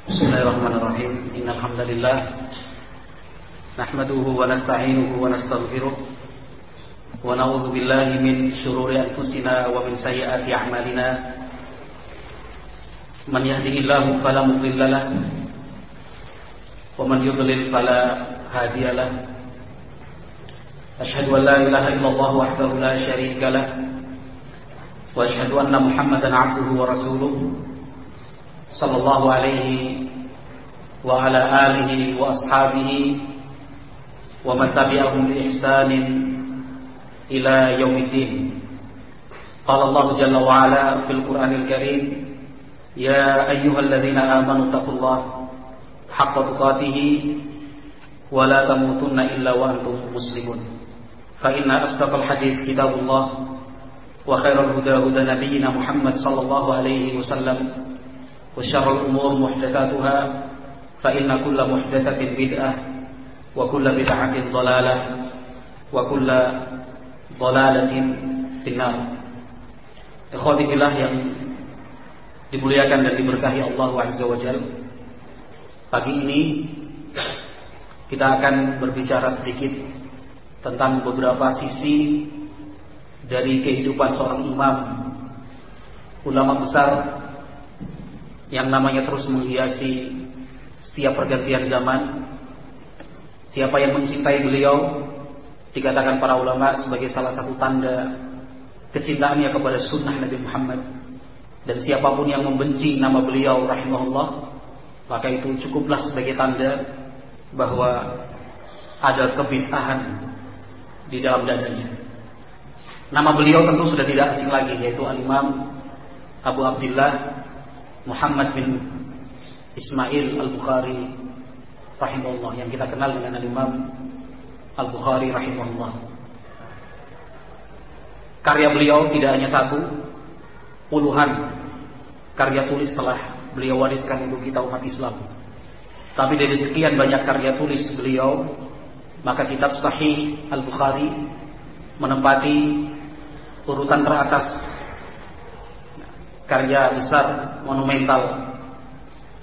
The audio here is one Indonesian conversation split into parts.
Bismillahirrahmanirrahim. Innal hamdalillah nahmaduhu wa nasta'inuhu wa nastaghfiruh wa na'udzu billahi min shururi anfusina wa min sayyiati a'malina. Man yahdihillahu fala mudilla lahu wa man yudlil fala hadiya lahu. Asyhadu an la ilaha illallah wahdahu la syarika lahu wa asyhadu anna Muhammadan 'abduhu wa rasuluh sallallahu alaihi wa ala alihi wa ashabihi wa man tabi'ahum bi ihsanin ila yaumiddin. Qala Allah jalla wa ala fil Qur'anil Karim, ya ayyuhalladzina amanu taqullaha haqqa tuqatih wa la tamutunna illa wa antum muslimun. Fa inna asdaqal hadits kitabullah wa khairal huda huda nabiyyina Muhammad sallallahu alaihi wasallam wa syarrul umur muhdatsatuha fa inna kulla muhdatsatin bid'ah wa kulla bid'atin dhalalah wa kulla dhalalatin finnar. Ikhwati fillah yang dimuliakan dan diberkahi Allah Azza wa Jalla, pagi ini kita akan berbicara sedikit tentang beberapa sisi dari kehidupan seorang imam, ulama besar yang namanya terus menghiasi setiap pergantian zaman. Siapa yang mencintai beliau dikatakan para ulama sebagai salah satu tanda kecintaannya kepada sunnah Nabi Muhammad. Dan siapapun yang membenci nama beliau rahimahullah, maka itu cukuplah sebagai tanda bahwa ada kebid'ahan di dalam dadanya. Nama beliau tentu sudah tidak asing lagi, yaitu Al-Imam Abu Abdillah Muhammad bin Ismail Al-Bukhari rahimahullah, yang kita kenal dengan Al-Imam Al-Bukhari rahimahullah. Karya beliau tidak hanya satu, puluhan karya tulis telah beliau wariskan untuk kita umat Islam. Tapi dari sekian banyak karya tulis beliau, maka kitab Sahih Al-Bukhari menempati urutan teratas karya besar monumental,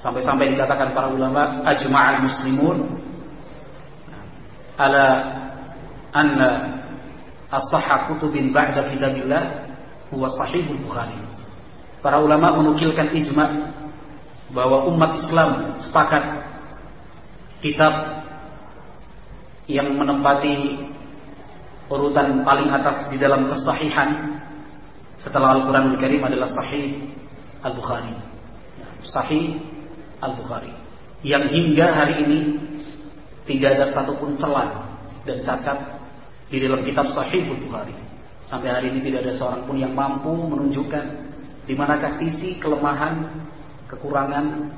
sampai-sampai dikatakan para ulama ajma'al muslimun ala anna as-sahha kutubin ba'da kitabillah huwa sahihul Bukhari. Para ulama menukilkan ijma' bahwa umat Islam sepakat kitab yang menempati urutan paling atas di dalam kesahihan setelah Al-Quranul Karim adalah Sahih Al-Bukhari. Sahih Al-Bukhari yang hingga hari ini tidak ada satupun celah dan cacat di dalam kitab Sahih Al-Bukhari. Sampai hari ini tidak ada seorang pun yang mampu menunjukkan di manakah sisi kelemahan, kekurangan,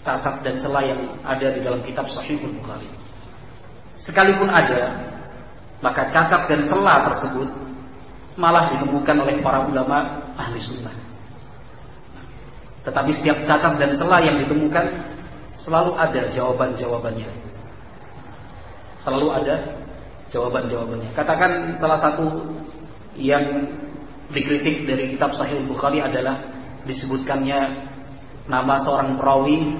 cacat dan celah yang ada di dalam kitab Sahih Al-Bukhari. Sekalipun ada, maka cacat dan celah tersebut malah ditemukan oleh para ulama ahli sunnah. Tetapi setiap cacat dan celah yang ditemukan selalu ada jawaban-jawabannya. Selalu ada jawaban-jawabannya. Katakan salah satu yang dikritik dari kitab Sahih Bukhari adalah disebutkannya nama seorang perawi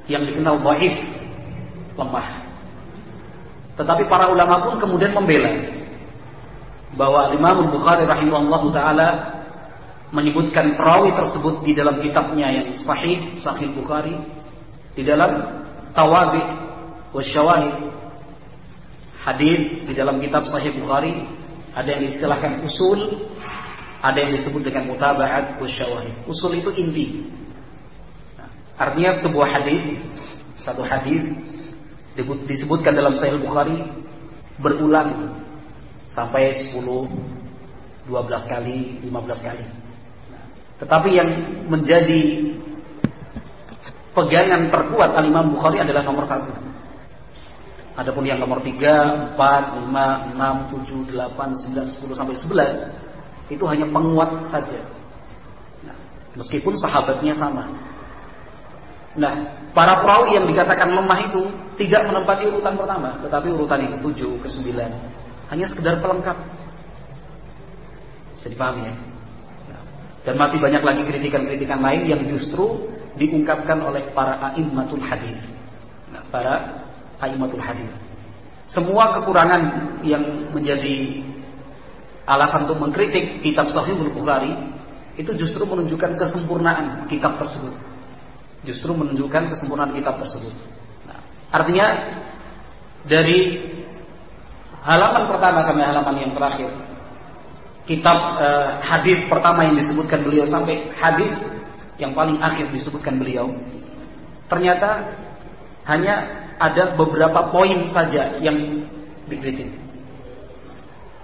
yang dikenal dhaif, lemah. Tetapi para ulama pun kemudian membela bahwa Imam Bukhari rahimahullah ta'ala menyebutkan perawi tersebut di dalam kitabnya yang Sahih Bukhari, di dalam Tawabi' wa Syawahid, hadis di dalam kitab Sahih Bukhari ada yang diistilahkan usul, ada yang disebut dengan mutaba'at wa Syawahid. Usul itu inti. Artinya sebuah hadis, satu hadis disebutkan dalam Sahih Bukhari berulang sampai 10, 12 kali, 15 kali. Tetapi yang menjadi pegangan terkuat Al-Imam Bukhari adalah nomor 1. Adapun yang nomor 3, 4, 5, 6, 7, 8, 9, 10 sampai 11 itu hanya penguat saja. Meskipun sahabatnya sama. Nah, para perawi yang dikatakan lemah itu tidak menempati urutan pertama, tetapi urutan yang ke-7, ke-9 hanya sekedar pelengkap. Bisa dipahami ya? Dan masih banyak lagi kritikan-kritikan lain yang justru diungkapkan oleh para a'immatul hadits. Nah, para a'immatul hadits. Semua kekurangan yang menjadi alasan untuk mengkritik kitab Sahihul Bukhari itu justru menunjukkan kesempurnaan kitab tersebut. Justru menunjukkan kesempurnaan kitab tersebut. Nah, artinya dari halaman pertama sampai halaman yang terakhir, kitab hadis pertama yang disebutkan beliau sampai hadis yang paling akhir disebutkan beliau, ternyata hanya ada beberapa poin saja yang dikritik.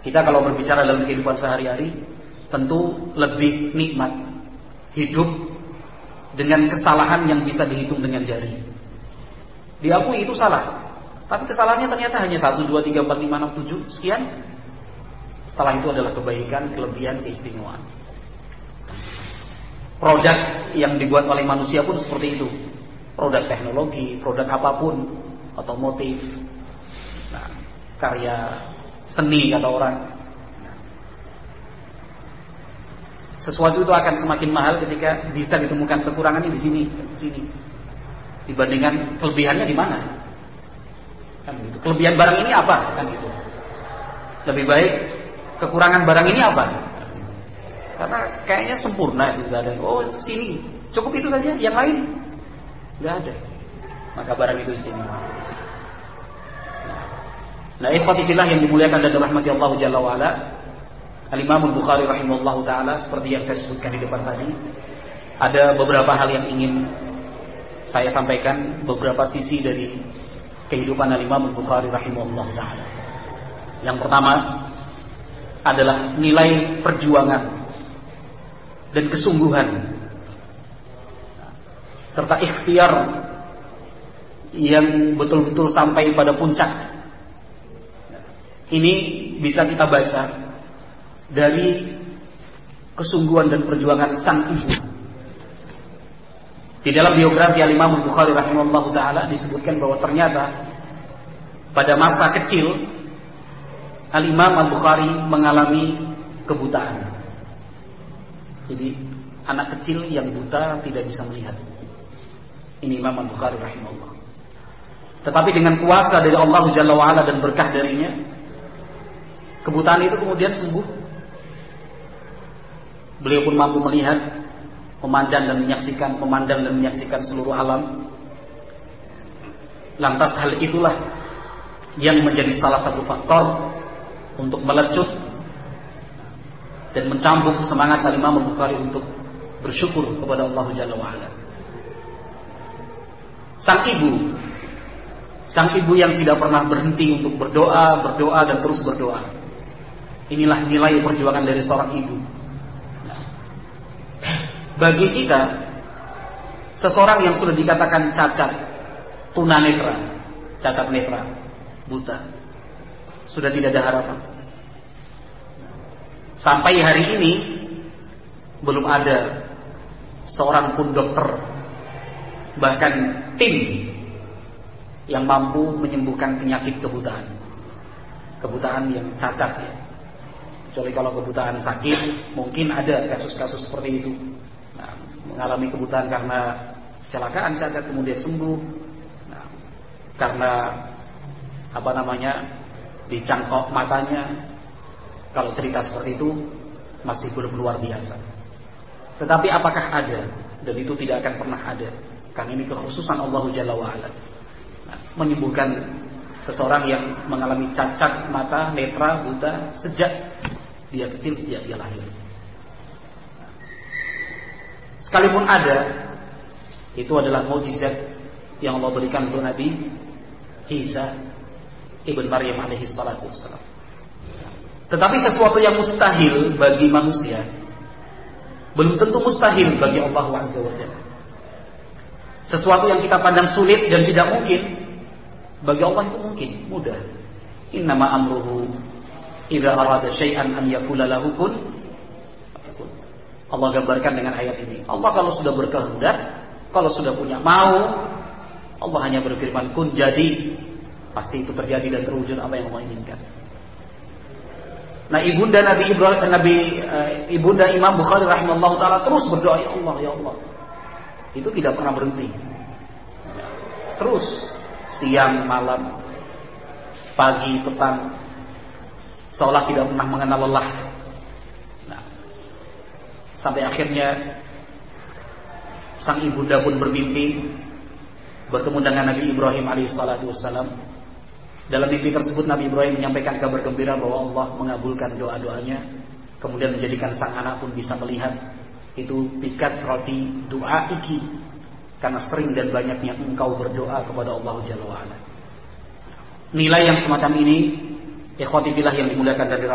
Kita kalau berbicara dalam kehidupan sehari-hari, tentu lebih nikmat hidup dengan kesalahan yang bisa dihitung dengan jari. Diakui itu salah, tapi kesalahannya ternyata hanya 1, 2, 3, 4, 5, 6, 7, sekian. Setelah itu adalah kebaikan, kelebihan, keistimewaan. Produk yang dibuat oleh manusia pun seperti itu. Produk teknologi, produk apapun, otomotif, nah, karya seni kata orang. Sesuatu itu akan semakin mahal ketika bisa ditemukan kekurangannya di sini, dibandingkan kelebihannya di mana. Kan gitu. Kelebihan barang ini apa? Kan gitu. Lebih baik kekurangan barang ini apa? Karena kayaknya sempurna itu, gak ada. Oh sini cukup itu saja, yang lain nggak ada. Maka barang itu istimewa. Nah, ikhwatifillah yang dimuliakan dan dirahmati Allah Jalla wa Ala, Al-Imam Al-Bukhari rahimahullah ta'ala, seperti yang saya sebutkan di depan tadi, ada beberapa hal yang ingin saya sampaikan, beberapa sisi dari kehidupan Al-Imam Al-Bukhari rahimahullah ta'ala. Yang pertama adalah nilai perjuangan dan kesungguhan serta ikhtiar yang betul-betul sampai pada puncak. Ini bisa kita baca dari kesungguhan dan perjuangan sang ibu. Di dalam biografi Al-Imam Al-Bukhari rahimahullah ta'ala disebutkan bahwa ternyata pada masa kecil Al-Imam Al-Bukhari mengalami kebutaan. Jadi anak kecil yang buta tidak bisa melihat. Ini Imam Al-Bukhari rahimahullah. Tetapi dengan kuasa dari Allah Jalla wa'ala dan berkah darinya, kebutaan itu kemudian sembuh. Beliau pun mampu melihat, memandang dan menyaksikan seluruh alam. Lantas hal itulah yang menjadi salah satu faktor untuk melecut dan mencambuk semangat Al-Imam Al-Bukhari untuk bersyukur kepada Allah Jalla wa'ala. Sang ibu yang tidak pernah berhenti untuk berdoa dan terus berdoa. Inilah nilai perjuangan dari seorang ibu. Bagi kita, seseorang yang sudah dikatakan cacat, tunanetra, cacat netra, buta, sudah tidak ada harapan. Sampai hari ini belum ada seorang pun dokter, bahkan tim yang mampu menyembuhkan penyakit kebutaan. Kebutaan yang cacat ya. Kecuali kalau kebutaan sakit, mungkin ada kasus-kasus seperti itu. Nah, mengalami kebutaan karena kecelakaan, cacat kemudian sembuh. Nah, karena dicangkok matanya. Kalau cerita seperti itu masih belum luar biasa. Tetapi apakah ada? Dan itu tidak akan pernah ada. Karena ini kekhususan Allah Jalla wa'ala. Nah, menyembuhkan seseorang yang mengalami cacat mata, netra, buta sejak dia kecil, sejak dia lahir. Sekalipun ada, itu adalah mukjizat yang Allah berikan untuk Nabi Isa ibn Maryam alaihi salatu wassalam. Tetapi sesuatu yang mustahil bagi manusia belum tentu mustahil bagi Allah Azza wa Jalla. Sesuatu yang kita pandang sulit dan tidak mungkin, bagi Allah itu mungkin, mudah. Innama amruhu idza arada syai'an an yaqula lahu kun. Allah gambarkan dengan ayat ini. Allah kalau sudah berkehendak, kalau sudah punya mau, Allah hanya berfirman kun, jadi. Pasti itu terjadi dan terwujud apa yang Allah inginkan. Nah, ibunda ibunda Imam Bukhari rahimahullah taala terus berdoa, ya Allah, ya Allah. itu tidak pernah berhenti. Terus siang, malam, pagi, petang, seolah tidak pernah mengenal lelah. Nah, sampai akhirnya sang ibunda pun bermimpi bertemu dengan Nabi Ibrahim alaihissalatu wassalam. Dalam mimpi tersebut Nabi Ibrahim menyampaikan kabar gembira bahwa Allah mengabulkan doa-doanya, kemudian menjadikan sang anak pun bisa melihat itu bikat roti doa iki, karena sering dan banyaknya engkau berdoa kepada Allah Jalla wa'ala. Nilai yang semacam ini, ikhwati billah yang dimuliakan dari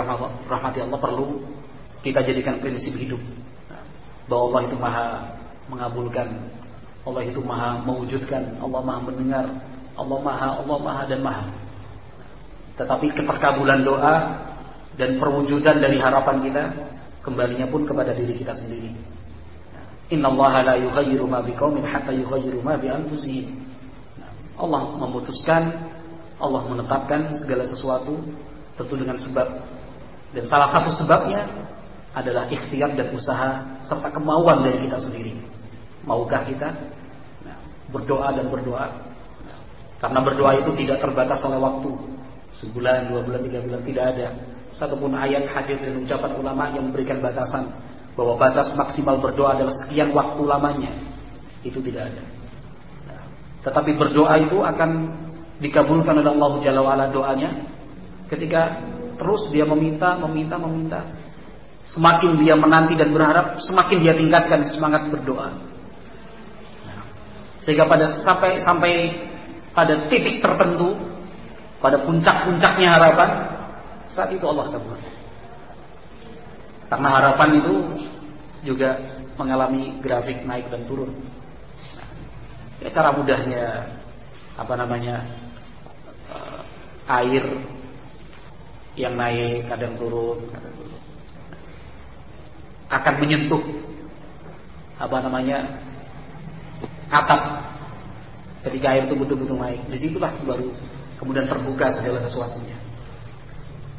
rahmati Allah, perlu kita jadikan prinsip hidup, bahwa Allah itu maha mengabulkan, Allah itu maha mewujudkan, Allah maha mendengar, Allah maha dan maha. Tetapi keterkabulan doa dan perwujudan dari harapan kita kembalinya pun kepada diri kita sendiri. Innallaha la yughayyiru ma biqaumin hatta yughayyiru ma bi anfusihim. Allah memutuskan, Allah menetapkan segala sesuatu tentu dengan sebab, dan salah satu sebabnya adalah ikhtiar dan usaha serta kemauan dari kita sendiri. Maukah kita berdoa dan berdoa? Karena berdoa itu tidak terbatas oleh waktu, sebulan, 2 bulan, 3 bulan, tidak ada satupun ayat, hadis dan ucapan ulama yang memberikan batasan bahwa batas maksimal berdoa adalah sekian waktu lamanya. Itu tidak ada. Tetapi berdoa itu akan dikabulkan oleh Allah Jalla wa'ala doanya ketika terus dia meminta. Semakin dia menanti dan berharap, semakin dia tingkatkan semangat berdoa. Sehingga sampai pada titik tertentu, pada puncak-puncaknya harapan, saat itu Allah kabul. Karena harapan itu juga mengalami grafik naik dan turun. Ya, cara mudahnya air yang naik kadang turun, akan menyentuh atap ketika air itu betul-betul naik. Disitulah baru kemudian terbuka segala sesuatunya.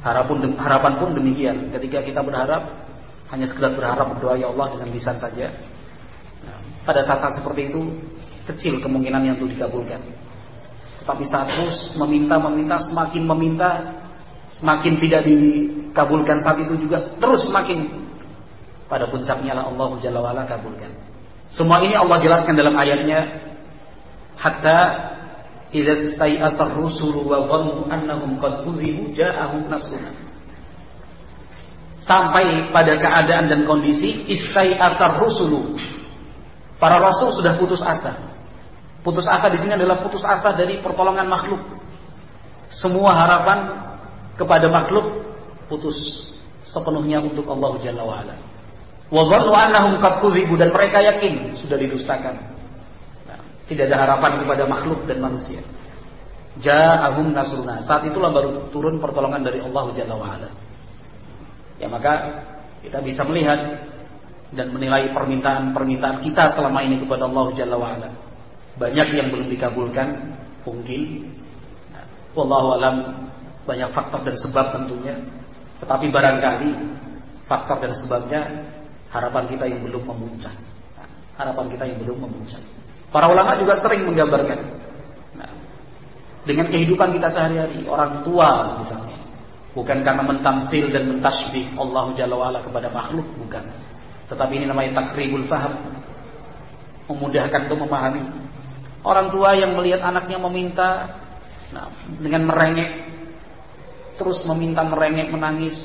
Harapan pun demikian. Ketika kita berharap, hanya sekedar berharap, berdoa ya Allah dengan lisan saja, pada saat-saat seperti itu kecil kemungkinan yang itu dikabulkan. Tetapi saat terus meminta, semakin meminta, semakin tidak dikabulkan, saat itu juga terus semakin pada puncaknya lah Allah Jalla wa'ala kabulkan. Semua ini Allah jelaskan dalam ayatnya, hatta idza stai'asa ar-rusulu wa dhannu annahum qad kudzibu ja'ahum nasruna. Sampai pada keadaan dan kondisi istai'asa ar-rusulu, para rasul sudah putus asa. Putus asa di sini adalah putus asa dari pertolongan makhluk. Semua harapan kepada makhluk putus sepenuhnya untuk Allah Jalla wa'ala. Wa dhannu annahum qad kudzibu, dan mereka yakin sudah didustakan. Tidak ada harapan kepada makhluk dan manusia. Ja'ahum nasruna, saat itulah baru turun pertolongan dari Allah Jalla wa'ala. Ya, maka kita bisa melihat dan menilai permintaan kita selama ini kepada Allah Jalla wa'ala. Banyak yang belum dikabulkan, mungkin. Wallahu alam, banyak faktor dan sebab tentunya. Tetapi barangkali faktor dan sebabnya harapan kita yang belum memuncak. Para ulama juga sering menggambarkan dengan kehidupan kita sehari-hari. Orang tua misalnya, bukan karena mentamtsil dan mentasybih Allah Jalla wa'ala kepada makhluk, bukan. Tetapi ini namanya takribul faham, memudahkan untuk memahami. Orang tua yang melihat anaknya meminta dengan merengek, terus meminta, merengek, menangis,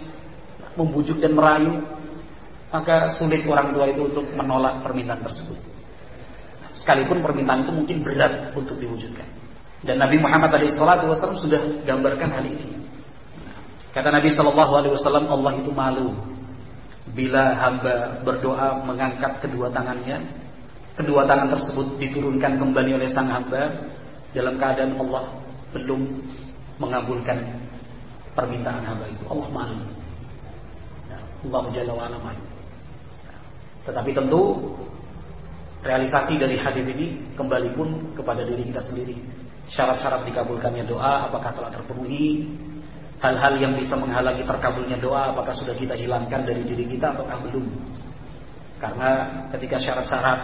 membujuk dan merayu, maka sulit orang tua itu untuk menolak permintaan tersebut. Sekalipun permintaan itu mungkin berat untuk diwujudkan. Dan Nabi Muhammad SAW sudah gambarkan hal ini. Kata Nabi SAW, Allah itu malu bila hamba berdoa mengangkat kedua tangannya, kedua tangan tersebut diturunkan kembali oleh sang hamba dalam keadaan Allah belum mengabulkan permintaan hamba itu. Allah malu. Allah Jalla wa'ala malu. Tetapi tentu realisasi dari hadis ini kembali pun kepada diri kita sendiri. Syarat-syarat dikabulkannya doa apakah telah terpenuhi? Hal-hal yang bisa menghalangi terkabulnya doa apakah sudah kita hilangkan dari diri kita ataukah belum? Karena ketika syarat-syarat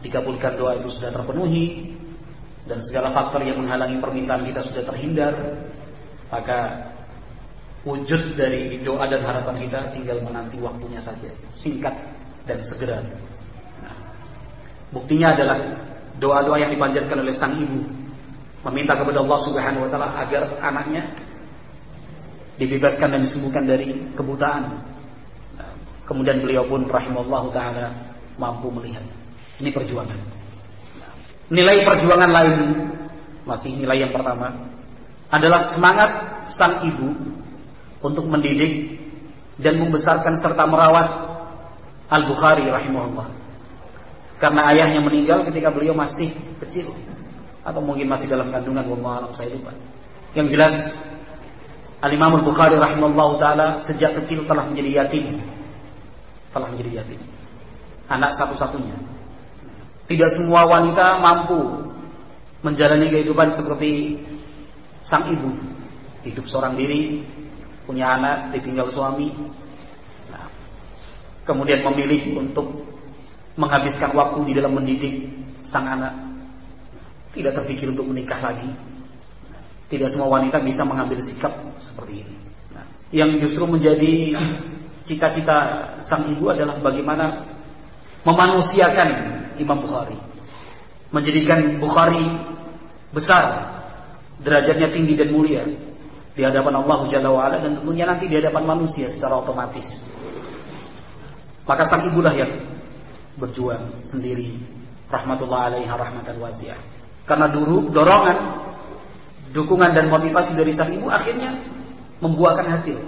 dikabulkan doa itu sudah terpenuhi dan segala faktor yang menghalangi permintaan kita sudah terhindar, maka wujud dari doa dan harapan kita tinggal menanti waktunya saja, singkat dan segera. Nah, buktinya adalah doa-doa yang dipanjatkan oleh sang ibu meminta kepada Allah Subhanahu wa taala agar anaknya dibebaskan dan disembuhkan dari kebutaan. Nah, kemudian beliau pun rahimahullahu taala mampu melihat. Ini perjuangan. Nah, nilai perjuangan lain, masih nilai yang pertama, adalah semangat sang ibu untuk mendidik dan membesarkan serta merawat Al-Bukhari rahimahullah. Karena ayahnya meninggal ketika beliau masih kecil, atau mungkin masih dalam kandungan, wallahu a'lam, saya lupa. Yang jelas Al-Imam Al-Bukhari rahimahullah taala sejak kecil telah menjadi yatim. Anak satu-satunya. Tidak semua wanita mampu menjalani kehidupan seperti sang ibu. Hidup seorang diri, punya anak, ditinggal suami. Nah, kemudian memilih untuk menghabiskan waktu di dalam mendidik sang anak. Tidak terpikir untuk menikah lagi. Tidak semua wanita bisa mengambil sikap seperti ini. Nah, yang justru menjadi cita-cita sang ibu adalah bagaimana memanusiakan Imam Bukhari, menjadikan Bukhari besar, derajatnya tinggi dan mulia di hadapan Allah Jalla wa'ala, dan tentunya nanti di hadapan manusia secara otomatis. Maka sang ibulah yang berjuang sendiri, rahmatullah alaiha rahmatan wasi'ah. Karena dorongan, dukungan dan motivasi dari sang ibu akhirnya membuahkan hasil.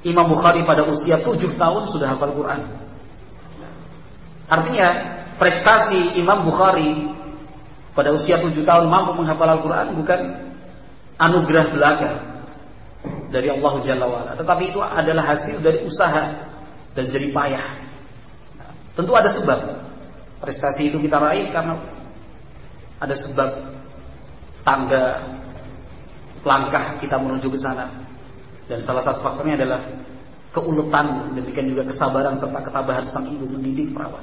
Imam Bukhari pada usia 7 tahun sudah hafal Quran. Artinya prestasi Imam Bukhari pada usia 7 tahun mampu menghafal Al-Quran bukan anugerah belaka dari Allah Jalla wa'ala, tetapi itu adalah hasil dari usaha dan jerih payah. Tentu ada sebab prestasi itu kita raih karena ada sebab tangga langkah kita menuju ke sana, dan salah satu faktornya adalah keuletan, demikian juga kesabaran serta ketabahan sang ibu mendidik merawat.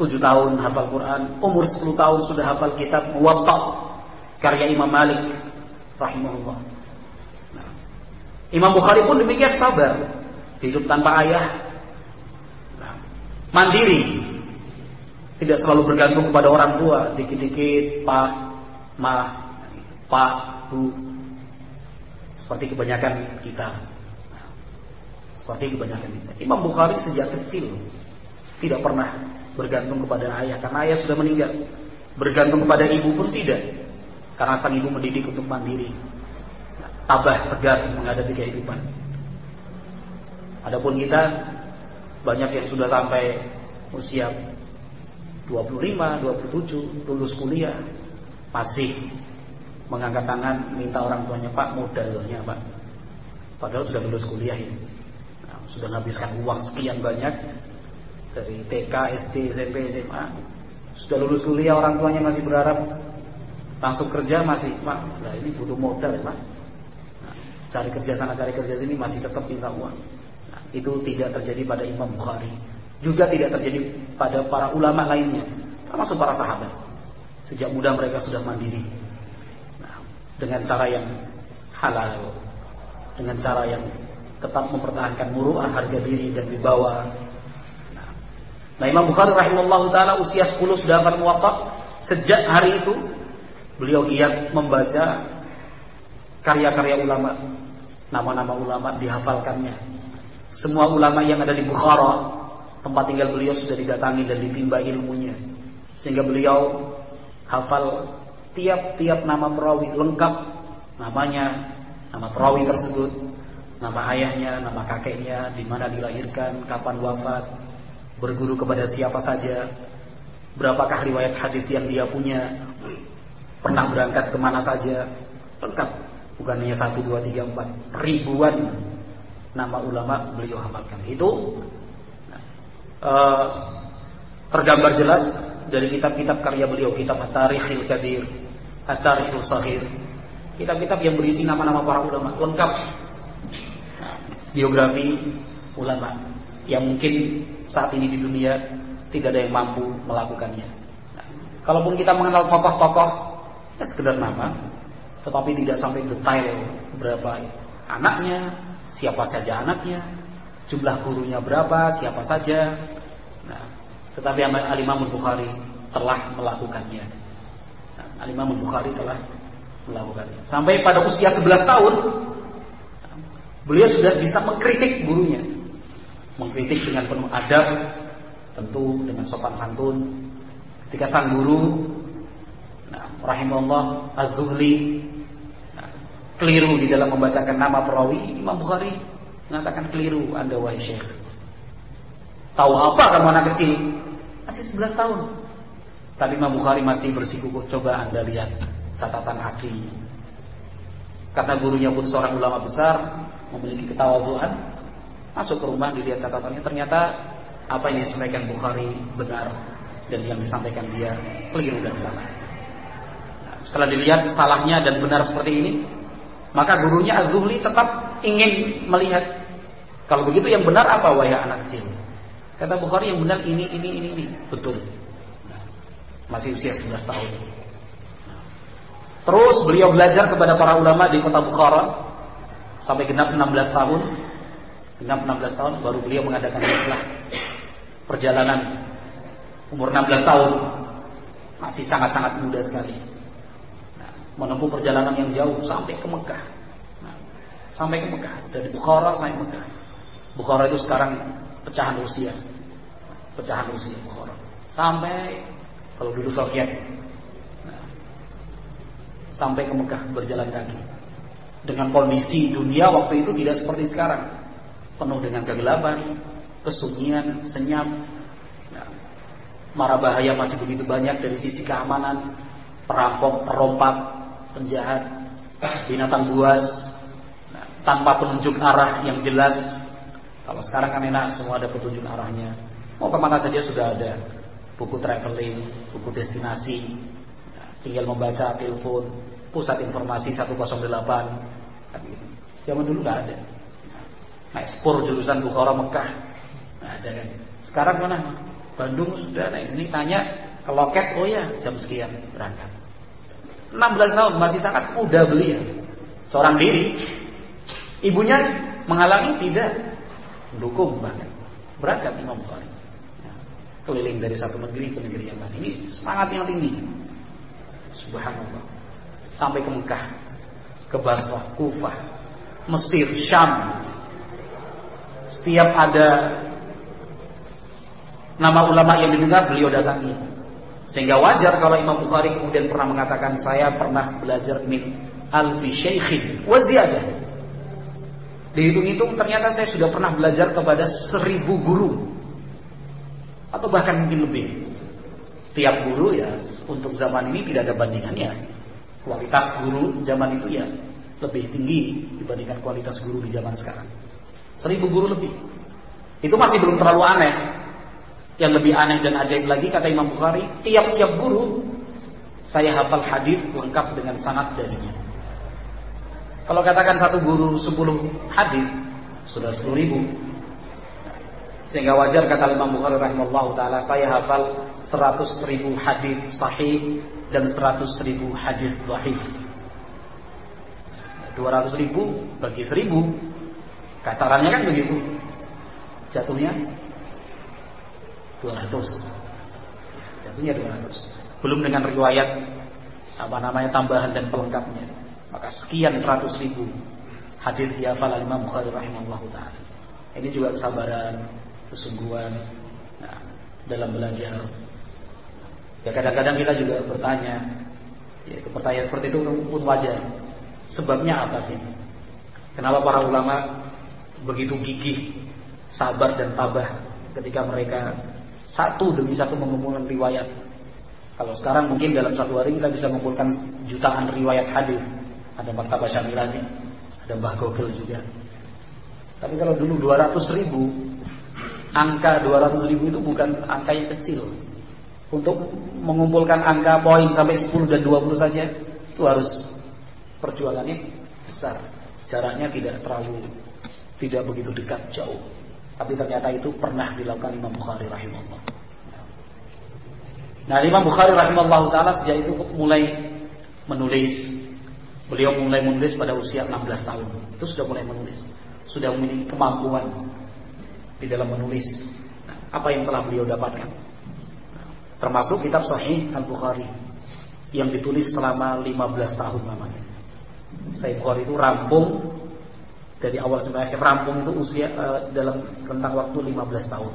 7 tahun hafal Quran, umur 10 tahun sudah hafal kitab Muwatta karya Imam Malik rahimahullah. Nah, Imam Bukhari pun demikian sabar, hidup tanpa ayah, nah, mandiri, tidak selalu bergantung kepada orang tua, dikit-dikit pak, mah, pak, bu, seperti kebanyakan kita. Nah, seperti kebanyakan kita. Imam Bukhari sejak kecil tidak pernah bergantung kepada ayah, karena ayah sudah meninggal. Bergantung kepada ibu pun tidak, karena sang ibu mendidik untuk mandiri, tabah, tegar menghadapi kehidupan. Adapun kita, banyak yang sudah sampai usia 25, 27, lulus kuliah, masih mengangkat tangan minta orang tuanya, Pak, modalnya Pak. Padahal sudah lulus kuliah ini. Nah, sudah menghabiskan uang sekian banyak dari TK, SD, SMP, SMA, sudah lulus kuliah, orang tuanya masih berharap langsung kerja, masih, Pak, nah ini butuh modal ya Pak. Nah, cari kerja sana, cari kerja sini, masih tetap minta uang. Nah, itu tidak terjadi pada Imam Bukhari, juga tidak terjadi pada para ulama lainnya, termasuk para sahabat. Sejak muda mereka sudah mandiri, nah, dengan cara yang halal, dengan cara yang tetap mempertahankan muru'ah, harga diri dan wibawa. Nah, Imam Bukhari rahimahullah ta'ala usia 10 sudah hafal Muwatta. Sejak hari itu beliau giat membaca karya-karya ulama, nama-nama ulama dihafalkannya. Semua ulama yang ada di Bukhara, tempat tinggal beliau, sudah didatangi dan ditimba ilmunya, sehingga beliau hafal tiap-tiap nama perawi lengkap, namanya, nama perawi tersebut, nama ayahnya, nama kakeknya, di mana dilahirkan, kapan wafat, berguru kepada siapa saja, berapakah riwayat hadis yang dia punya, pernah berangkat kemana saja, lengkap. Bukan hanya 1, 2, 3, 4, ribuan nama ulama beliau hafalkan. Itu tergambar jelas dari kitab-kitab karya beliau, kitab At-Tarikhil Kabir, At-Tarikhul Shaghir, kitab-kitab yang berisi nama-nama para ulama lengkap, biografi ulama yang mungkin saat ini di dunia tidak ada yang mampu melakukannya. Nah, Kalaupun kita mengenal tokoh-tokoh, ya sekedar nama, tetapi tidak sampai detail berapa anaknya, siapa saja anaknya, jumlah gurunya berapa, siapa saja. Nah, tetapi Al-Imam Bukhari telah melakukannya. Nah, Al-Imam Bukhari telah melakukannya. Sampai pada usia 11 tahun, beliau sudah bisa mengkritik gurunya. Mengkritik dengan penuh adab, tentu dengan sopan santun. Ketika sang guru, rahimahullah Az-Zuhli, keliru di dalam membacakan nama perawi, Imam Bukhari mengatakan keliru Anda wahai Syekh. Tahu apa kamu anak kecil? Masih 11 tahun. Tapi Imam Bukhari masih bersikukuh, coba Anda lihat catatan asli. Karena gurunya pun seorang ulama besar, memiliki ketawaduan, masuk ke rumah dilihat catatannya, ternyata apa yang disampaikan Bukhari benar dan yang disampaikan dia keliru dan salah. Setelah dilihat salahnya dan benar seperti ini, maka gurunya Az-Zuhli tetap ingin melihat, kalau begitu yang benar apa wahai anak kecil? Kata Bukhari, yang benar ini. Betul. Masih usia 11 tahun. Terus beliau belajar kepada para ulama di kota Bukhara sampai genap 16 tahun. Genap 16 tahun baru beliau mengadakan hijrah. Perjalanan umur 16 tahun, masih sangat-sangat muda sekali. Menempuh perjalanan yang jauh sampai ke Mekah. Sampai ke Mekah, dari Bukhara sampai Mekah. Bukhara itu sekarang pecahan Rusia. Bukhara. Sampai kalau dulu Soviet. Sampai ke Mekah berjalan kaki. Dengan kondisi dunia waktu itu tidak seperti sekarang. Penuh dengan kegelapan, kesunyian, senyap. Mara bahaya masih begitu banyak dari sisi keamanan. Perampok, perompak, penjahat, binatang buas, tanpa penunjuk arah yang jelas. Kalau sekarang kan enak, semua ada petunjuk arahnya. Mau kemana saja sudah ada buku traveling, buku destinasi. Tinggal membaca telepon, pusat informasi 108. Zaman dulu nggak ada. Naik spur jurusan Bukhara Mekah, nggak ada kan. Sekarang mana? Bandung sudah naik sini, tanya ke loket, oh ya jam sekian berangkat. 16 tahun, masih sangat muda beliau. Seorang diri. Ibunya menghalangi? Tidak. Mendukung bahkan. Berangkat Imam Bukhari. Keliling dari satu negeri ke negeri yang lain. Ini semangat yang tinggi. Subhanallah. Sampai ke Mekah, ke Basrah, Kufah, Mesir, Syam. Setiap ada nama ulama yang didengar, beliau datangi. Sehingga wajar kalau Imam Bukhari kemudian pernah mengatakan, saya pernah belajar min alfi syaikhin wa ziyadah. Dihitung-hitung ternyata saya sudah pernah belajar kepada 1000 guru, atau bahkan mungkin lebih. Tiap guru ya untuk zaman ini tidak ada bandingannya. Kualitas guru zaman itu ya lebih tinggi dibandingkan kualitas guru di zaman sekarang. 1000 guru lebih. Itu masih belum terlalu aneh. Yang lebih aneh dan ajaib lagi, kata Imam Bukhari, tiap-tiap guru saya hafal hadis lengkap dengan sanad darinya. Kalau katakan satu guru 10 hadis, sudah 10.000. Sehingga wajar kata Imam Bukhari rahimahullah taala, saya hafal 100.000 hadis sahih dan 100.000 hadis dhaif. 200.000 bagi 1.000, kasarannya kan begitu. Jatuhnya 200. Jatuhnya 200. Belum dengan riwayat tambahan dan pelengkapnya. Maka sekian ratus ribu hadis dihafal Imam Bukhari rahimahullah taala. Ini juga kesabaran, kesungguhan dalam belajar. Ya kadang-kadang kita juga bertanya, yaitu pertanyaan seperti itu pun wajar. Sebabnya apa sih? Kenapa para ulama begitu gigih, sabar dan tabah ketika mereka satu demi satu mengumpulkan riwayat? Kalau sekarang mungkin dalam satu hari kita bisa mengumpulkan jutaan riwayat hadis. Ada Maktabah Syamilah, ada Mbah Gogel juga. Tapi kalau dulu 200.000, angka 200.000 itu bukan angka yang kecil. Untuk mengumpulkan angka poin sampai 10 dan 20 saja, itu harus perjuangannya besar. Jaraknya tidak begitu dekat, jauh. Tapi ternyata itu pernah dilakukan Imam Bukhari rahimahullah. Nah, Imam Bukhari rahimahullah taala sejak itu mulai menulis. Beliau mulai menulis pada usia 16 tahun. Itu sudah mulai menulis. Sudah memiliki kemampuan di dalam menulis. Nah, apa yang telah beliau dapatkan? Termasuk kitab Sahih Al-Bukhari yang ditulis selama 15 tahun lamanya. Sahih Bukhari itu rampung dari awal sampai akhir, rampung itu usia dalam rentang waktu 15 tahun.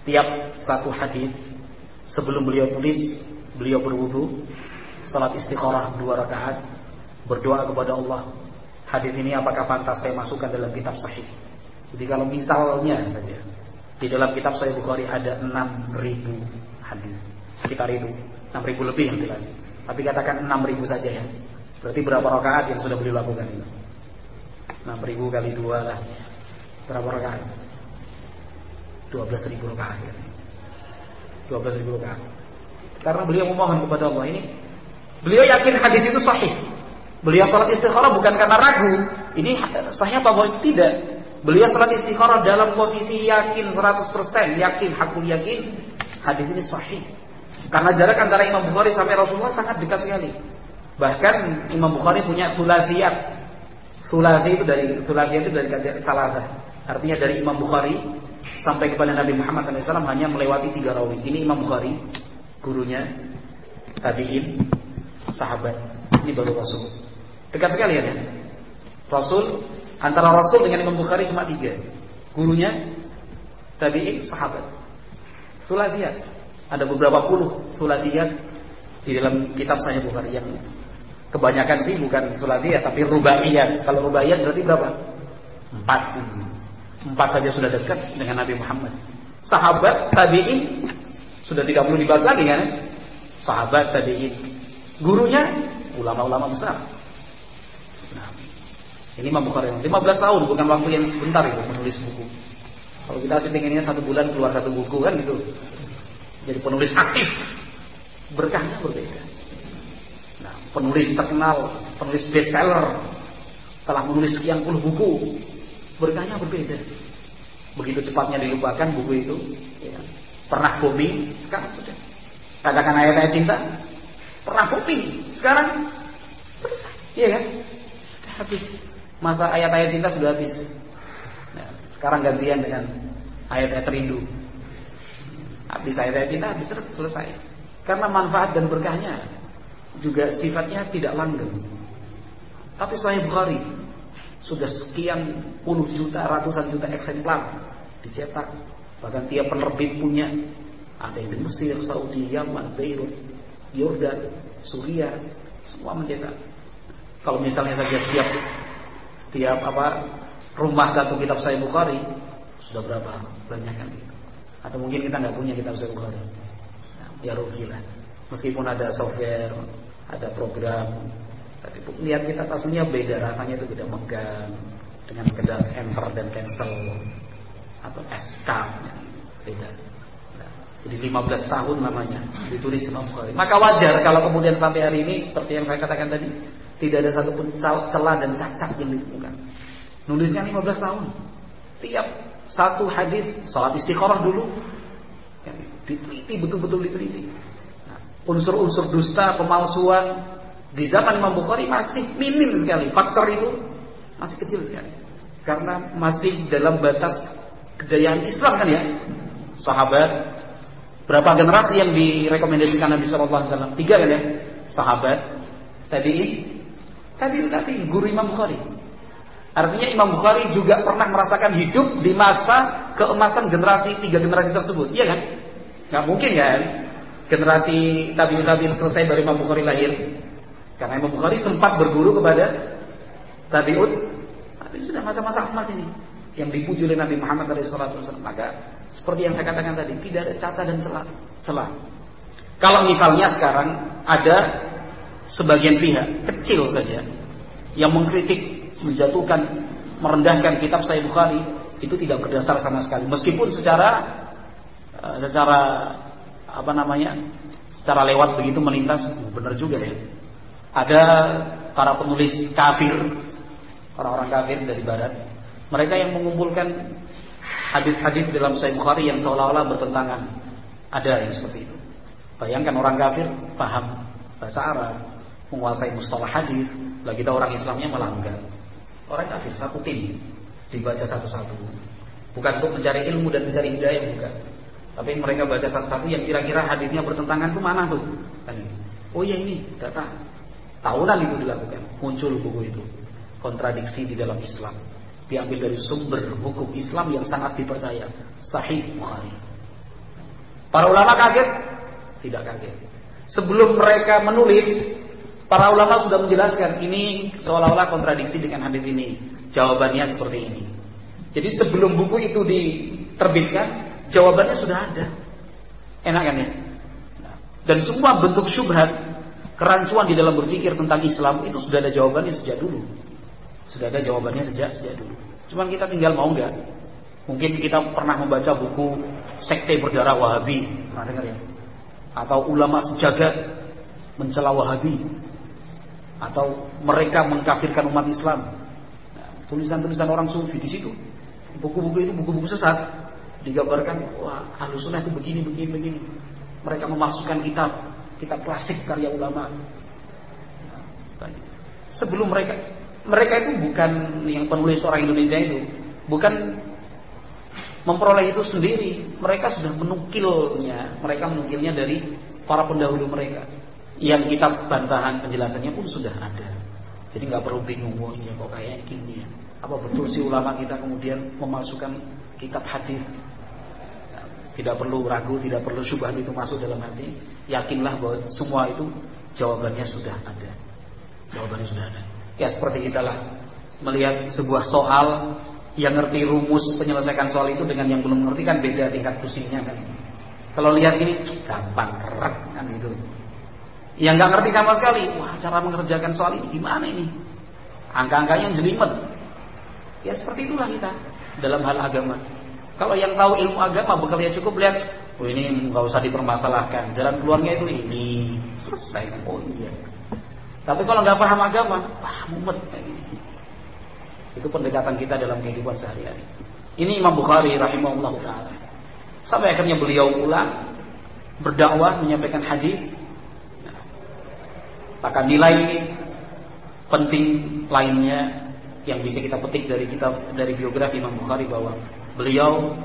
Tiap satu hadis sebelum beliau tulis, beliau berwudu, salat istikharah 2 rakaat, berdoa kepada Allah, hadis ini apakah pantas saya masukkan dalam kitab sahih. Jadi kalau misalnya saja di dalam kitab Sahih Bukhari ada 6.000 hadis, sekitar itu, 6.000 lebih yang jelas. Tapi katakan 6.000 saja ya. Berarti berapa rakaat yang sudah beliau lakukan itu? 6.000 kali 2 lah. Berapa rakaat? 12.000 rakaat ya. 12.000 rakaat. Karena beliau memohon kepada Allah ini, beliau yakin hadis itu sahih. Beliau salat istikharah bukan karena ragu, ini sahih apa tidak. Beliau salat istikharah dalam posisi yakin 100%, yakin, hakul yakin hadis ini sahih. Karena jarak antara Imam Bukhari sampai Rasulullah sangat dekat sekali. Bahkan Imam Bukhari punya sulasiyat. Sulasi itu dari kata salasah. Artinya dari Imam Bukhari sampai kepada Nabi Muhammad SAW hanya melewati 3 rawi. Ini Imam Bukhari, gurunya, tabi'in, sahabat. Ini baru Rasul. Dekat sekali ya. Rasul, antara Rasul dengan Imam Bukhari cuma 3. Gurunya, tabi'in, sahabat. Sulasiyat. Ada beberapa puluh sulasiyat di dalam kitab Sahih Bukhari yang kebanyakan sih bukan sulasiyat tapi rubaiyat. Kalau rubaiyat berarti berapa? 4 saja sudah dekat dengan Nabi Muhammad. Sahabat, tabi'in sudah tidak perlu dibahas lagi kan? Sahabat, tabi'in. Gurunya ulama-ulama besar. Nah, ini Imam Bukhari 15 tahun, bukan waktu yang sebentar itu menulis buku. Kalau kita sih pengennya 1 bulan keluar 1 buku kan gitu. Jadi penulis aktif, berkahnya berbeda. Nah, penulis terkenal, penulis bestseller, telah menulis sekian puluh buku, berkahnya berbeda. Begitu cepatnya dilupakan buku itu, ya. Pernah booming, sekarang sudah. Katakan ayat-ayat cinta, pernah booming, sekarang selesai, iya kan? Sudah habis, masa ayat-ayat cinta sudah habis. Nah, sekarang gantian dengan ayat-ayat rindu. Habis ayat-ayat cinta, habis selesai. Karena manfaat dan berkahnya juga sifatnya tidak langgeng. Tapi Sahih Bukhari sudah sekian puluh juta, ratusan juta eksemplar dicetak. Bahkan tiap penerbit punya. Ada yang di Mesir, Saudi, Yaman, Beirut, Yordan, Suriah, semua mencetak. Kalau misalnya saja setiap rumah satu kitab Sahih Bukhari, sudah berapa banyak kan gitu. Atau mungkin kita nggak punya kitab Sahih Bukhari, ya rugilah. Meskipun ada software, ada program, tapi lihat kitab aslinya beda, rasanya itu tidak megang dengan sekedar enter dan cancel atau SK, beda. Nah, jadi 15 tahun namanya ditulis Imam Bukhari. Maka wajar kalau kemudian sampai hari ini seperti yang saya katakan tadi, tidak ada satupun celah dan cacat yang ditemukan. Nulisnya 15 tahun. Tiap satu hadis, salat istikharah dulu, diteliti, betul-betul diteliti. Nah, unsur-unsur dusta, pemalsuan di zaman Imam Bukhari masih minim sekali. Faktor itu masih kecil sekali. Karena masih dalam batas kejayaan Islam kan ya. Sahabat, berapa generasi yang direkomendasikan Nabi SAW? 3 kan ya. Sahabat, tabi'in, guru Imam Bukhari. Artinya Imam Bukhari juga pernah merasakan hidup di masa keemasan generasi 3 generasi tersebut, iya kan? Gak mungkin kan generasi tabi'in selesai dari Imam Bukhari lahir. Karena Imam Bukhari sempat berguru kepada tabi'ut. Tapi sudah masa-masa emas ini yang dipuji oleh Nabi Muhammad SAW. Maka seperti yang saya katakan tadi, tidak ada cacat dan celah. Kalau misalnya sekarang ada sebagian pihak kecil saja yang mengkritik, menjatuhkan, merendahkan kitab Sahih Bukhari, itu tidak berdasar sama sekali. Meskipun secara lewat begitu melintas, benar juga ya. Ada para penulis kafir, orang-orang kafir dari barat, mereka yang mengumpulkan hadis-hadis dalam Sahih Bukhari yang seolah-olah bertentangan. Ada yang seperti itu. Bayangkan orang kafir paham bahasa Arab, menguasai mustalah hadis, lah kita orang Islamnya malah enggak. Orang kafir satu tim, dibaca satu-satu. Bukan untuk mencari ilmu dan mencari hidayah, bukan. Tapi mereka baca satu-satu yang kira-kira hadisnya bertentangan tuh mana tuh? Kan ini. Oh ya ini data. Tahunan itu dilakukan. Muncul buku itu. Kontradiksi di dalam Islam. Diambil dari sumber hukum Islam yang sangat dipercaya. Sahih Bukhari. Para ulama kaget? Tidak kaget. Sebelum mereka menulis, para ulama sudah menjelaskan ini seolah-olah kontradiksi dengan hadis ini. Jawabannya seperti ini. Jadi sebelum buku itu diterbitkan, jawabannya sudah ada. Enak kan ya? Dan semua bentuk syubhat, kerancuan di dalam berpikir tentang Islam itu sudah ada jawabannya sejak dulu. Sudah ada jawabannya sejak dulu. Cuman kita tinggal mau enggak. Mungkin kita pernah membaca buku sekte berdarah Wahabi, pernah dengar ya? Atau ulama sejagat mencela Wahabi, atau mereka mengkafirkan umat Islam. Nah, tulisan-tulisan orang sufi di situ. Buku-buku itu buku-buku sesat. Digambarkan wah Ahlussunnah itu begini. Mereka memasukkan kitab klasik karya ulama. Sebelum mereka itu bukan yang penulis orang Indonesia itu, bukan memperoleh itu sendiri. Mereka sudah menukilnya dari para pendahulu mereka. Yang kitab bantahan penjelasannya pun sudah ada. Jadi nggak perlu bingung, wah iya kok kayak gini ya. Apa betul sih ulama kita kemudian memalsukan kitab hadis? Tidak perlu ragu, tidak perlu syubhat itu masuk dalam hati. Yakinlah bahwa semua itu jawabannya sudah ada. Jawabannya sudah ada. Ya seperti kita lah melihat sebuah soal, yang ngerti rumus penyelesaian soal itu dengan yang belum ngerti kan beda tingkat pusingnya kan. Kalau lihat ini gampang kerak kan gitu. Yang nggak ngerti sama sekali, wah cara mengerjakan soal ini gimana ini? Angka-angkanya jelimet. Ya seperti itulah kita dalam hal agama. Kalau yang tahu ilmu agama bekalnya cukup lihat, oh ini nggak usah dipermasalahkan, jalan keluarnya itu ini, selesai. Oh iya. Tapi kalau nggak paham agama, mumet kayak gini. Itu pendekatan kita dalam kehidupan sehari-hari. Ini Imam Bukhari rahimahullah taala. Sampai akhirnya beliau pulang berdakwah menyampaikan hadis. Nah, maka nilai penting lainnya yang bisa kita petik dari biografi Imam Bukhari bahwa beliau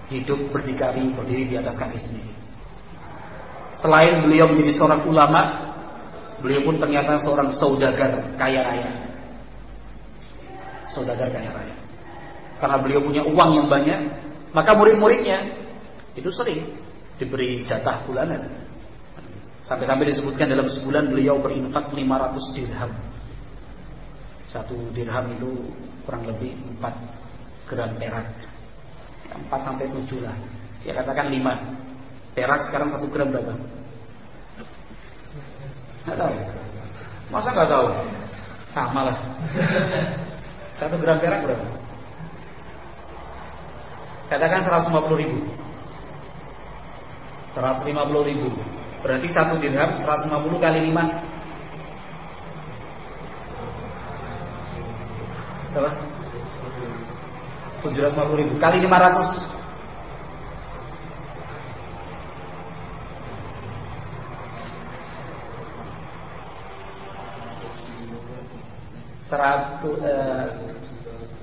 hidup berdiri di atas kaki sendiri. Selain beliau menjadi seorang ulama, beliau pun ternyata seorang saudagar kaya raya. Saudagar kaya raya. Karena beliau punya uang yang banyak, maka murid-muridnya itu sering diberi jatah bulanan. Sampai-sampai disebutkan dalam sebulan beliau berinfak 500 dirham. 1 dirham itu kurang lebih 4 gram perak. 4 sampai 7 lah. Ya katakan 5. Perak sekarang 1 gram berapa? Nggak tahu. Masa nggak tahu? Sama lah. 1 gram perak berapa? Katakan 150.000. 150.000. Berarti 1 dirham 150 kali 5. Berapa? 750.000 kali 500.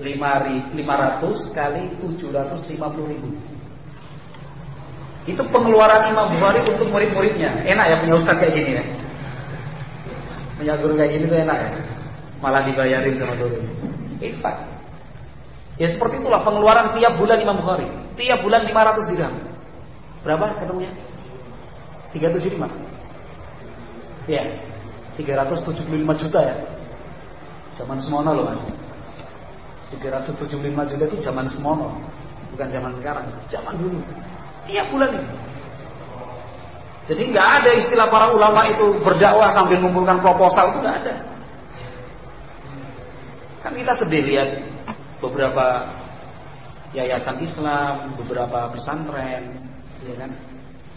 500 kali 750.000. Itu pengeluaran Imam Bukhari untuk murid-muridnya. Enak ya punya ustaz kayak gini ya. Punya guru kayak gini tuh enak ya. Malah dibayarin sama guru. Infak. Ya seperti itulah pengeluaran tiap bulan Imam Bukhari. Tiap bulan 500 dirham. Berapa ketemunya? 375. Ya, 375 juta ya. Zaman semono loh mas. 375 juta itu zaman semono, bukan zaman sekarang. Zaman dulu. Tiap bulan ini. Jadi nggak ada istilah para ulama itu berdakwah sambil mengumpulkan proposal, itu nggak ada. Kan kita sedih lihat beberapa yayasan Islam, beberapa pesantren, ya kan,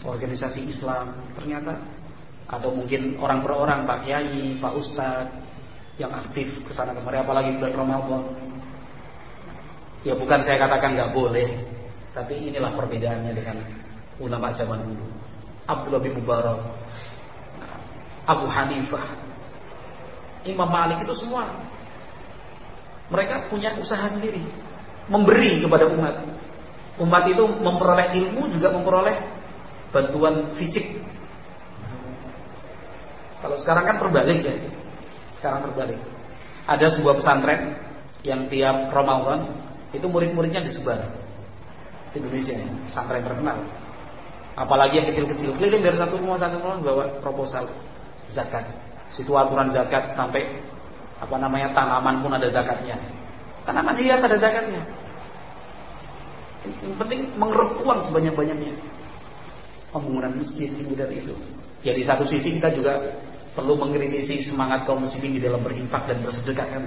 organisasi Islam ternyata, atau mungkin orang per orang, Pak Kiai, Pak Ustadz yang aktif kesana kemari, apalagi bulan Ramadan. Ya bukan saya katakan nggak boleh, tapi inilah perbedaannya dengan ulama zaman dulu. Abdullah bin Mubarak, Abu Hanifah, Imam Malik, itu semua mereka punya usaha sendiri, memberi kepada umat. Umat itu memperoleh ilmu, juga memperoleh bantuan fisik. Kalau sekarang kan terbalik ya. Sekarang terbalik. Ada sebuah pesantren yang tiap Ramadan itu murid-muridnya disebar di Indonesia, pesantren terkenal. Apalagi yang kecil-kecil, keliling dari satu rumah bawa proposal zakat. Situ aturan zakat sampai tanaman pun ada zakatnya. Tanaman hias ada zakatnya. Yang penting mengeruk uang sebanyak-banyaknya. Pembangunan masjid ini dan itu. Ya di satu sisi kita juga perlu mengkritisi semangat kaum muslimin di dalam berinfak dan bersedekah kan.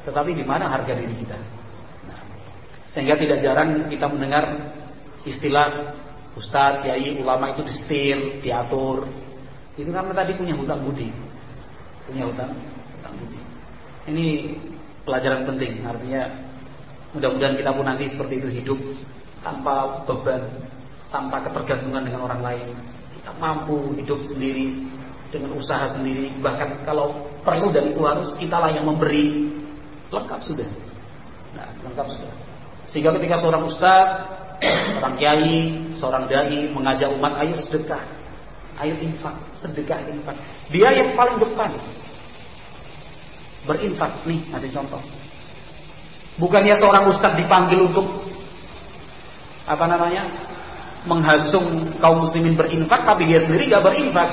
Tetapi di mana harga diri kita? Sehingga tidak jarang kita mendengar istilah ustadz, kiai, ulama itu disetir, diatur. Itu karena tadi punya hutang budi. Punya hutang budi. Ini pelajaran penting. Artinya mudah-mudahan kita pun nanti seperti itu, hidup tanpa beban, tanpa ketergantungan dengan orang lain. Kita mampu hidup sendiri dengan usaha sendiri. Bahkan kalau perlu dan itu harus, kitalah yang memberi. Lengkap sudah. Nah, lengkap sudah. Sehingga ketika seorang ustaz, seorang kiai, seorang dai mengajak umat, ayo sedekah, ayo infak, sedekah, infak, dia yang paling depan berinfak. Nih, ngasih contoh. Bukannya seorang ustaz dipanggil untuk menghasung kaum muslimin berinfak, tapi dia sendiri gak berinfak,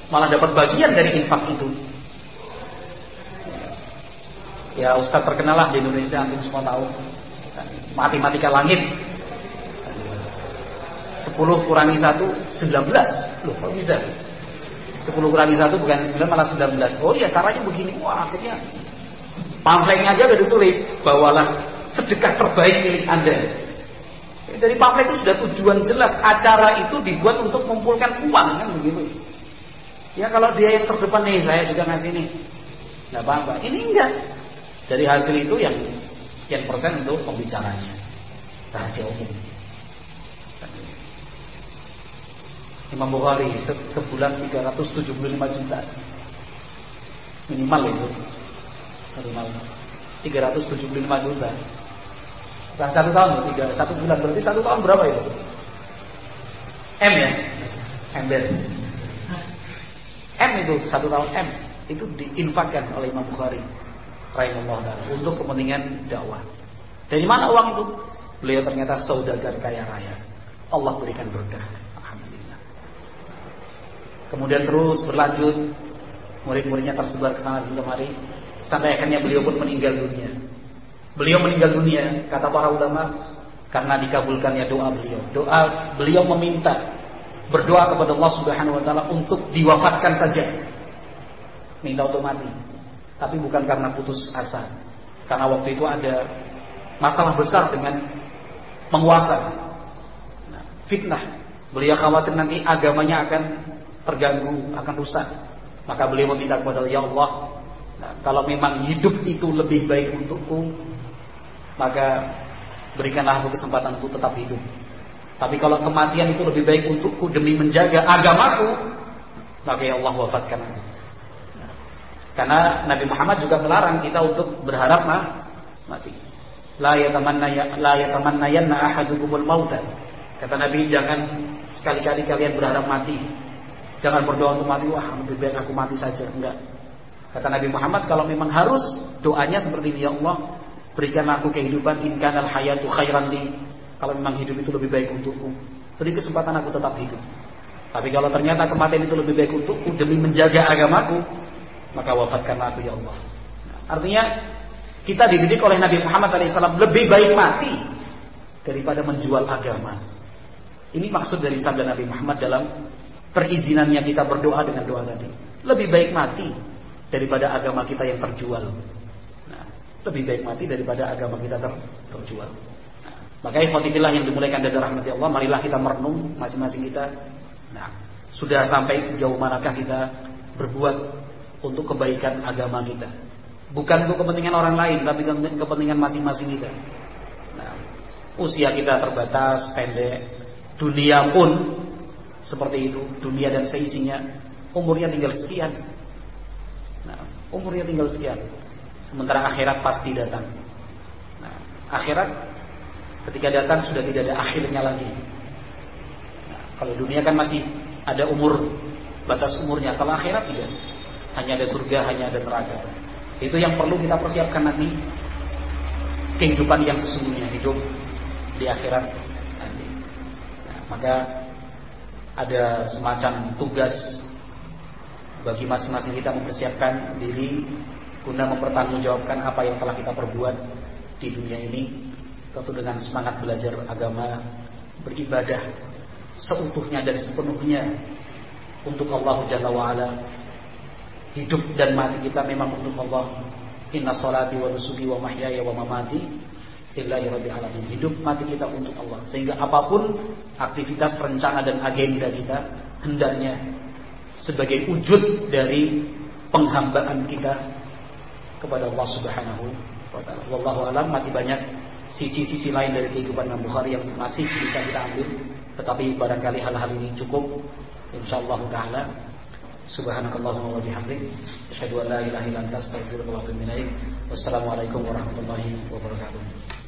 malah dapat bagian dari infak itu. Ya ustaz terkenal lah di Indonesia, antum semua tahu, matematika langit. 10 kurangi 1 19. Loh, kok bisa? 10 kurangi 1 bukan 9 malah 19. Oh iya, caranya begini. Wah, akhirnya pamfletnya aja udah ditulis, bawalah sedekah terbaik milik Anda. Dari pamflet itu sudah tujuan jelas, acara itu dibuat untuk mengumpulkan uang kan begitu. Ya kalau dia yang terdepan nih, saya juga ngasih nih, nggak apa-apa. Ini enggak. Dari hasil itu yang sekian persen untuk pembicaranya, rahasia umum. Imam Bukhari sebulan 375 juta minimal itu, minimal 375 juta. Bukan 1 tahun, 1 bulan, berarti 1 tahun berapa itu? M ya, ember. M itu 1 tahun, M itu diinfakkan oleh Imam Bukhari rahimahullah ta'ala untuk kepentingan dakwah. Dari mana uang itu? Beliau ternyata saudagar kaya raya. Allah berikan berkah. Alhamdulillah. Kemudian terus berlanjut, murid-muridnya tersebar ke sana kemari, sampai akhirnya beliau pun meninggal dunia. Beliau meninggal dunia, kata para ulama, karena dikabulkannya doa beliau. Doa beliau meminta, berdoa kepada Allah Subhanahu wa taala untuk diwafatkan saja. Minta untuk mati. Tapi bukan karena putus asa. Karena waktu itu ada masalah besar dengan penguasa. Fitnah. Beliau khawatir nanti agamanya akan terganggu, akan rusak. Maka beliau meminta kepada Allah, ya Allah, kalau memang hidup itu lebih baik untukku, maka berikanlah aku kesempatan untuk tetap hidup. Tapi kalau kematian itu lebih baik untukku demi menjaga agamaku, maka ya Allah wafatkan aku. Karena Nabi Muhammad juga melarang kita untuk berharap mati. La yatamannayanna ahadukumul mauta. Kata Nabi, jangan sekali-kali kalian berharap mati. Jangan berdoa untuk mati, wah lebih baik aku mati saja. Enggak. Kata Nabi Muhammad, kalau memang harus, doanya seperti ini, ya Allah, berikanlah aku kehidupan, in kanal hayatu khairan li. Kalau memang hidup itu lebih baik untukku, beri kesempatan aku tetap hidup. Tapi kalau ternyata kematian itu lebih baik untukku demi menjaga agamaku, maka wafatkanlah aku ya Allah. Artinya kita dididik oleh Nabi Muhammad SAW lebih baik mati daripada menjual agama. Ini maksud dari sabda Nabi Muhammad dalam perizinannya kita berdoa dengan doa tadi. Lebih baik mati daripada agama kita yang terjual. Nah, lebih baik mati daripada agama kita terjual. Nah, maka ikhwatillah yang dimuliakan dari rahmati Allah, marilah kita merenung masing-masing kita. Nah, sudah sampai sejauh manakah kita berbuat untuk kebaikan agama kita, bukan untuk kepentingan orang lain, tapi kepentingan masing-masing kita. Nah, usia kita terbatas, pendek, dunia pun seperti itu, dunia dan seisinya, umurnya tinggal sekian. Nah, umurnya tinggal sekian. Sementara akhirat pasti datang. Nah, akhirat ketika datang sudah tidak ada akhirnya lagi. Nah, kalau dunia kan masih ada umur, batas umurnya. Kalau akhirat tidak. Hanya ada surga, hanya ada neraka. Itu yang perlu kita persiapkan nanti. Kehidupan yang sesungguhnya, hidup di akhirat nanti. Nah, maka ada semacam tugas bagi masing-masing kita mempersiapkan diri guna mempertanggungjawabkan apa yang telah kita perbuat di dunia ini, tentu dengan semangat belajar agama, beribadah seutuhnya dan sepenuhnya untuk Allah Jalla wa'ala. Hidup dan mati kita memang untuk Allah. Inna salati wa nusuki wa mahyaya wa mamati lillahi rabbil alamin. Hidup mati kita untuk Allah. Sehingga apapun aktivitas, rencana dan agenda kita hendaknya sebagai wujud dari penghambaan kita kepada Allah Subhanahu wa taala. Wallahu alam, masih banyak sisi-sisi lain dari kehidupan Imam Bukhari yang masih bisa kita ambil, tetapi barangkali hal-hal ini cukup insyaallah taala. Subhanakallahumma wa bihamdik, asyhadu an la ilaha illa anta, astaghfiruka wa atubu ilaik. Wassalamualaikum warahmatullahi wabarakatuh.